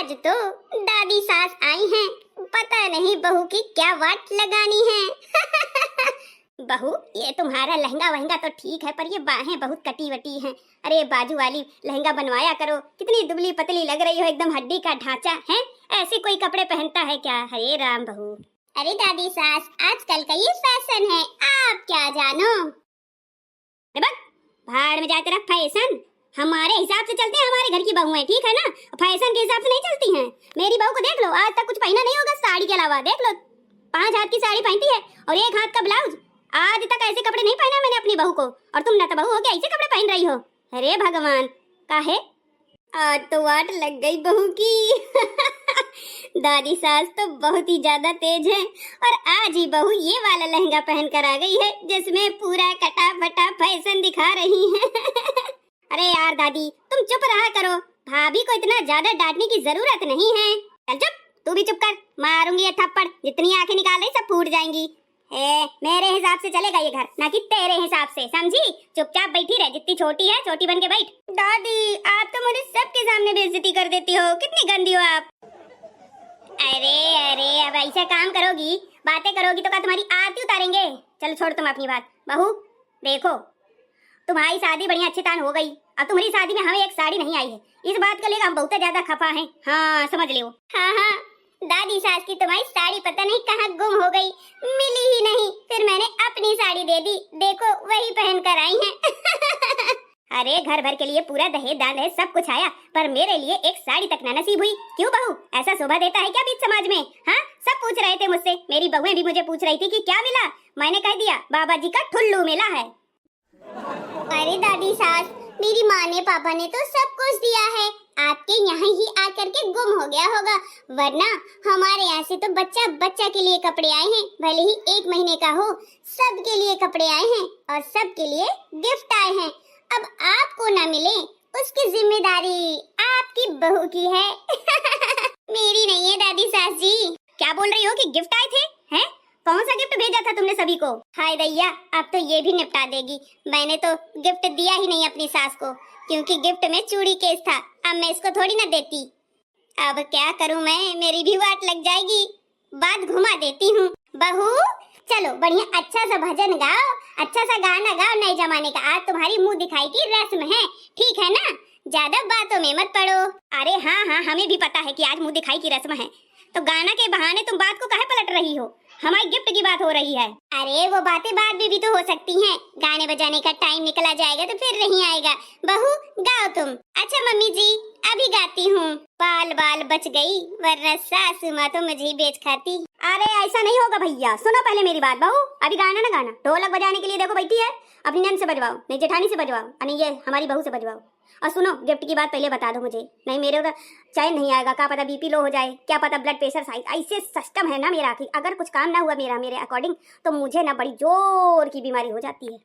आज तो दादी सास आई हैं, पता नहीं बहू की क्या वाट लगानी है। बहू ये तुम्हारा लहंगा वहंगा तो ठीक है, पर ये बाहें बहुत कटी वटी हैं। अरे बाजू वाली लहंगा बनवाया करो, कितनी दुबली पतली लग रही हो, एकदम हड्डी का ढांचा है। ऐसे कोई कपड़े पहनता है क्या? हरे राम बहू। अरे दादी सास आजकल का ये फैशन है, आप क्या जानो। भाड़ में जाकर फैशन हमारे हिसाब से चलते हैं, हमारे घर की बहू है, ठीक है ना, फैशन के हिसाब से नहीं चलती हैं। मेरी बहू को देख लो, आज तक कुछ पहना नहीं होगा साड़ी के अलावा। देख लो 5 हाथ की साड़ी पहनती है और 1 हाथ का ब्लाउज। आज तक ऐसे कपड़े नहीं पहना मैंने अपनी बहू को, और तुम ना तो बहू हो के ऐसे कपड़े पहन रही हो। अरे भगवान काहे, आज तो वाट लग गई बहू की। दादी सास तो बहुत ही ज्यादा तेज है, और आज ही बहू ये वाला लहंगा पहन कर आ गई है जिसमें पूरा कटा फटा फैशन दिखा रही है। अरे यार दादी तुम चुप रहा करो, भाभी को इतना ज्यादा डांटने की जरूरत नहीं है। चल चुप, तू भी चुप कर, मारूंगी ये थप्पड़, जितनी आंखें निकाल रही सब फूट जाएंगी। मेरे हिसाब से चलेगा ये घर, ना कि तेरे हिसाब से, समझी? चुपचाप बैठी रह, जितनी छोटी है छोटी बन के बैठ। दादी आप तो मुझे सबके सामने बेइज्जती कर देती हो, कितनी गंदी हो आप। अरे अरे अब ऐसा काम करोगी, बातें करोगी तो क्या तुम्हारी आरती उतारेंगे? चलो छोड़ तुम अपनी बात। बहू देखो तुम्हारी शादी बढ़िया अच्छी तान हो गई, अब तुम्हारी शादी में हमें एक साड़ी नहीं आई है, इस बात को लेकर हम बहुत ज्यादा खफा हैं। हाँ समझ लियो। हाँ दादी सास की तुम्हारी साड़ी पता नहीं कहाँ गुम हो गई, मिली ही नहीं, फिर मैंने अपनी साड़ी दे दी, देखो वही पहन कर आई हैं। अरे घर भर के लिए पूरा दहेज दान है, सब कुछ आया, पर मेरे लिए एक साड़ी तक ना नसीब हुई। क्यों बहू, ऐसा शोभा देता है क्या बीच समाज में? हाँ सब पूछ रहे थे मुझसे, मेरी बहुएं भी मुझे पूछ रही थी कि क्या मिला, मैंने कह दिया बाबा जी का ठुल्लू मिला है। अरे दादी सास मेरी माँ ने पापा ने तो सब कुछ दिया है, आपके यहाँ ही आकर के गुम हो गया होगा, वरना हमारे यहाँ से तो बच्चा बच्चा के लिए कपड़े आए हैं, भले ही 1 महीने का हो, सबके लिए कपड़े आए हैं और सबके लिए गिफ्ट आए हैं। अब आपको ना मिले उसकी जिम्मेदारी आपकी बहू की है। मेरी नहीं है दादी सास जी। क्या बोल रही हो कि गिफ्ट आए थे? हैं? कौन सा गिफ्ट भेजा था तुमने सभी को? हाय दैया अब तो ये भी निपटा देगी, मैंने तो गिफ्ट दिया ही नहीं अपनी सास को, क्योंकि गिफ्ट में चूड़ी केस था, अब मैं इसको थोड़ी ना देती। अब क्या करूं मैं, मेरी भी वाट लग जाएगी, बात घुमा देती हूँ। बहू चलो बढ़िया अच्छा सा भजन गाओ, अच्छा सा गाना गाओ नए जमाने का, आज तुम्हारी मुंह दिखाई की रस्म है, ठीक है ना, ज्यादा बातों में मत पड़ो। अरे हाँ हमें भी पता है कि आज मुंह दिखाई की रस्म है, तो गाना के बहाने तुम बात को काहे पलट रही हो? हमारी गिफ्ट की बात हो रही है। अरे वो बातें बाद में भी तो हो सकती हैं, गाने बजाने का टाइम निकला जाएगा तो फिर नहीं आएगा। बहू गाओ तुम। अच्छा मम्मी जी अभी गाती हूँ। बाल बाल बच गई वरना सासू माँ तो मुझे ही बेच खाती। अरे ऐसा नहीं होगा भैया, सुनो पहले मेरी बात। बहू अभी गाना ना गाना, ढोलक बजाने के लिए देखो बैठी है, अपनी नंद से बजवाओ, नहीं जेठानी से बजवाओ, नहीं ये हमारी बहू से बजवाओ। और सुनो गिफ्ट की बात पहले बता दो मुझे, नहीं मेरे तो चैन नहीं आएगा, क्या पता बीपी लो हो जाए, क्या पता ब्लड प्रेशर साइड, ऐसे सिस्टम है ना मेरा कि अगर कुछ काम ना हुआ मेरे अकॉर्डिंग तो मुझे ना बड़ी जोर की बीमारी हो जाती है।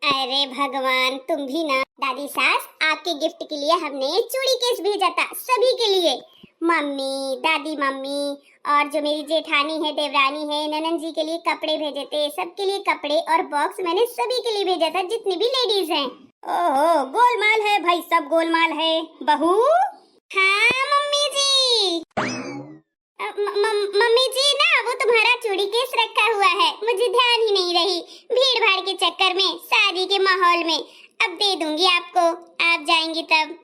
अरे भगवान तुम भी ना। दादी सास आपके गिफ्ट के लिए हमने चूड़ी केस भेजा था, सभी के लिए, मम्मी दादी मम्मी और जो मेरी जेठानी है देवरानी है ननन जी के लिए कपड़े भेजे थे, सबके लिए कपड़े और बॉक्स मैंने सभी के लिए भेजा था जितनी भी लेडीज हैं। ओहो गोलमाल है भाई, सब गोलमाल है। बहू हाँ मम्मी जी। मम्मी जी ना वो तुम्हारा चूड़ी केस रखा हुआ है, मुझे ध्यान ही नहीं रही, भीड़ भाड़ के चक्कर में, शादी के माहौल में, अब दे दूंगी आपको, आप जाएंगी तब।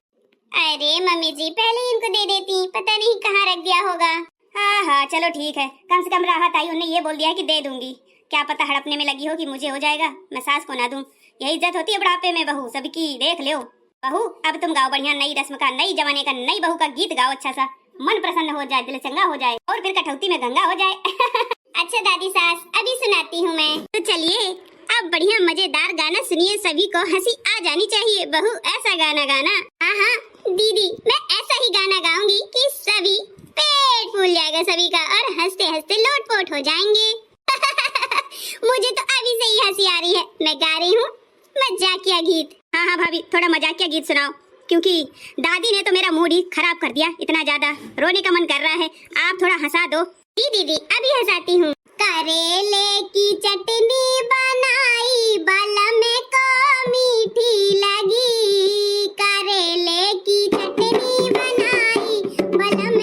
अरे मम्मी जी पहले इनको दे देती, पता नहीं कहाँ रख दिया होगा। हाँ चलो ठीक है, कम से कम राहत आई, उन्हें ये बोल दिया कि दे दूंगी, क्या पता हड़पने में लगी हो कि मुझे हो जाएगा, मैं सास को ना दूं, यही इज्जत होती है बुढ़ापे में। बहू सबकी देख लो। बहू अब तुम गाओ बढ़िया नई रस्म का, नई जमाने का, नई बहू का गीत गाओ, अच्छा सा, मन प्रसन्न हो जाए, दिल चंगा हो जाए और फिर कठौती में गंगा हो जाए। अच्छा दादी सास अभी सुनाती हूँ मैं, तो चलिए अब बढ़िया मजेदार गाना सुनिए, सभी को हंसी आ जानी चाहिए। बहू ऐसा गाना गाना। हाँ दीदी मैं ऐसा ही गाना गाऊंगी कि सभी पेट फूल जाएगा सभी का और हंसते हंसते लोटपोट हो जाएंगे। मुझे तो अभी से ही हंसी आ रही है, मैं गा रही हूँ मजाकिया गीत। हाँ भाभी थोड़ा मजाकिया गीत सुनाओ, क्योंकि दादी ने तो मेरा मूड ही खराब कर दिया, इतना ज्यादा रोने का मन कर रहा है, आप थोड़ा हंसा दो। दीदी अभी हंसाती हूँ। करेले की चटनी बनाई बालम को मीठी लगी, करेले की चटनी बनाई बालम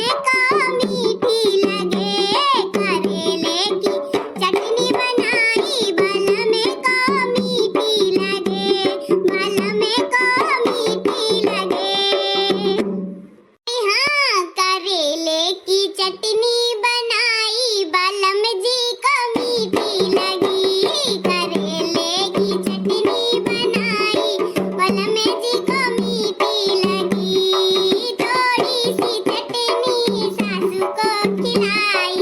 चटनी बनाई, बालम जी को मीठी लगी। करेले की चटनी बनाई, बालम जी को मीठी लगी। थोड़ी सी चटनी सासू को खिलाई,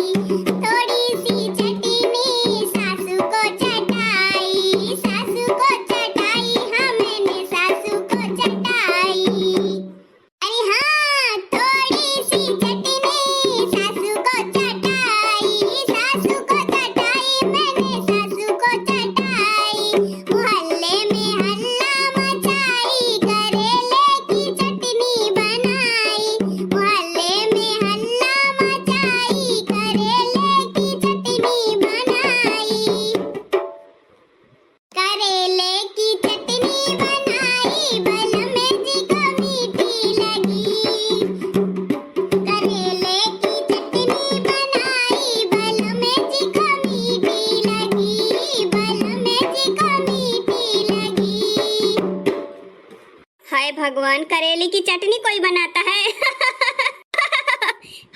थोड़ी सी चटनी सासू को चटाई, सासू को चटाई, हाँ मैंने सासू को चटाई। अरे हाँ, थोड़ी सी चटनी सासू को चटाई, सासू को चटाई, मैंने सासू को चटाई। मोहल्ले में हल्ला मचाई, करेले की चटनी बनाई। मोहल्ले में हल्ला मचाई, करेले की चटनी बनाई। करेले की चटनी बनाई, बालम जी को मीठी लगी। करेले की चटनी बनाई, बालम जी को मीठी लगी, बालम जी को मीठी लगी। हाय भगवान, करेले की चटनी कोई बनाता है।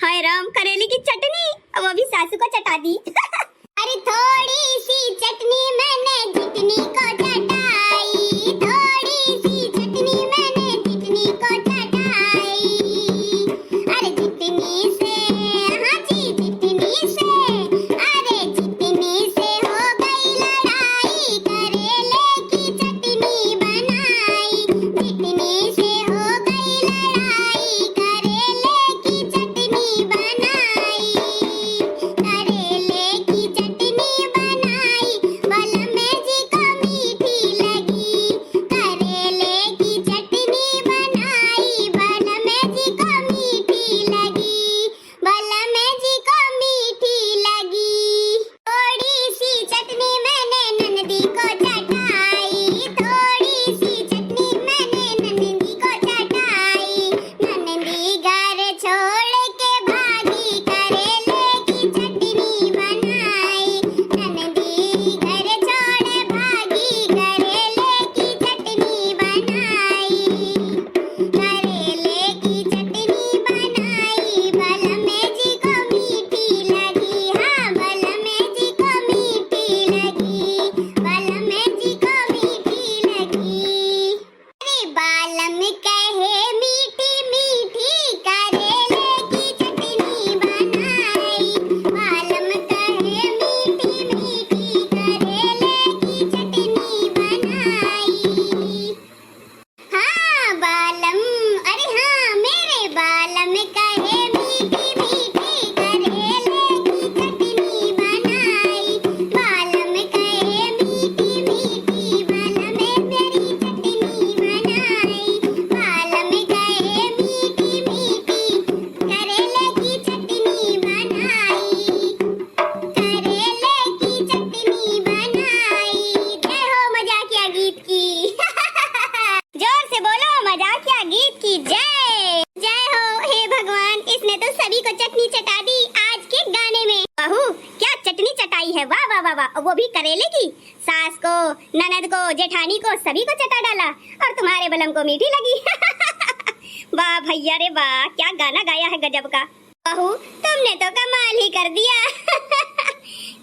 हाय राम, करेले की चटनी, वो भी सासू को चटा दी। अरे थोड़ी सी चटनी मैंने जितनी को चटाई, थोड़ी सी चटनी मैंने जितनी को चटाई। अरे जितनी से, हाँ जी जितनी से, अरे जितनी से हो गई लड़ाई, करेले की चटनी बनाई। जितनी से हो गई लड़ाई, करेले की चटनी बनाई। करेले की चटनी बनाई, बालम जी को मीठी लगी। करेले की चटनी बनाई, बालम जी को मीठी लगी, बालम जी को मीठी लगी। थोड़ी सी चटनी मैंने ननदी को चटाई, थोड़ी सी चटनी मैंने ननदी को चटाई। ननदी घर छोड़ के भागी, करेले की चटनी बनाई। ननदी घर छोड़ भागी, करेले की चटनी बनाई। करेले की चटनी बनाई, बालम जी को मीठी लगी, हाँ बालम जी को मीठी लगी, बालम जी को मीठी लगी। अरे बालम कहे मीठी मीठी, करेले की चटनी बनाई। बालम कहे मीठी मीठी, करेले की चटनी बनाई। हाँ बालम, अरे हाँ मेरे बालम कहे मीठी मीठी, करेले की चटनी बनाई। बालम कहे मीठी मीठी, बालम मेरी चटनी बनाई। बालम कहे मीठी मीठी, करेले की चटनी बनाई। करेले की चटनी बनाई। जय हो मजाकिया गीत की। जोर से बोलो, मजाकिया गीत की जय। जय हो। हे भगवान, इसने तो सभी को चटनी चटा दी आज के गाने में। बहू क्या चटनी चटाई है, वाह वाह वाह वाह, वो भी करेले की। सास को, ननद को, जेठानी को, सभी को चटा डाला, और तुम्हारे बलम को मीठी लगी। वाह भैया रे वाह, क्या गाना गाया है गजब का। बहू तुमने तो कमाल ही कर दिया।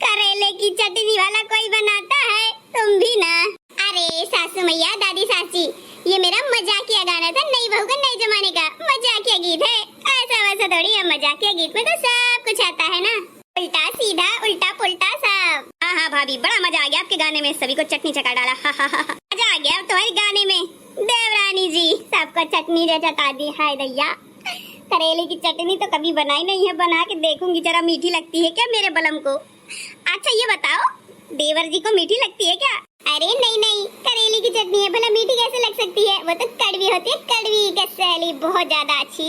करेले की चटनी वाला कोई बनाता है, तुम भी ना। अरे सासू मैया, दादी सासी, ये मेरा मजाकिया गाना था, नई बहू का नए जमाने का मजाकिया गीत है। ऐसा वैसा थोड़ी है, मजाकिया गीत में तो सब कुछ आता है ना, उल्टा सीधा उल्टा पुल्टा सब। हाँ हाँ भाभी, बड़ा मजा आ गया आपके गाने में, सभी को चटनी चटा डाला। मजा आ गया तुम्हारे गाने में। देवरानी जी सबको चटनी चटा दी। हाय दैया, करेले की चटनी तो कभी बनाई नहीं है, बना के देखूंगी जरा मीठी लगती है क्या मेरे बलम को। अच्छा ये बताओ, देवर जी को मीठी लगती है क्या? अरे नहीं नहीं, करेले की चटनी है, भला मीठी कैसे लग सकती है, वो तो कड़वी होती है, कड़वी कसैली, बहुत ज्यादा अच्छी।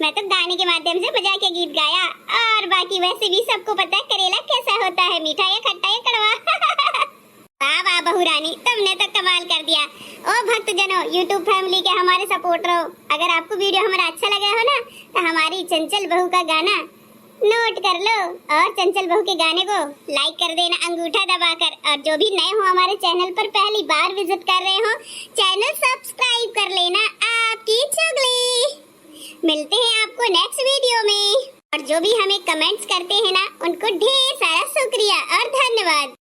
मैं तो गाने के माध्यम से बजा के गीत गाया, और बाकी वैसे भी सबको पता है करेला कैसा होता है, मीठा या खट्टा या कड़वा। वाह वाह बहू रानी, तुमने तो कमाल कर दिया। ओ भक्तजनों, YouTube फैमिली के हमारे सपोर्टरों, अगर आपको वीडियो हमारा अच्छा लगा हो ना, तो हमारी चंचल बहू का गाना नोट कर लो और चंचल बहू के गाने को लाइक कर देना अंगूठा दबाकर। और जो भी नए हो हमारे चैनल पर पहली बार विजिट कर रहे हो, चैनल सब्सक्राइब कर लेना। आपकी चुगली। मिलते हैं आपको नेक्स्ट वीडियो में। और जो भी हमें कमेंट्स करते हैं ना, उनको ढेर सारा शुक्रिया और धन्यवाद।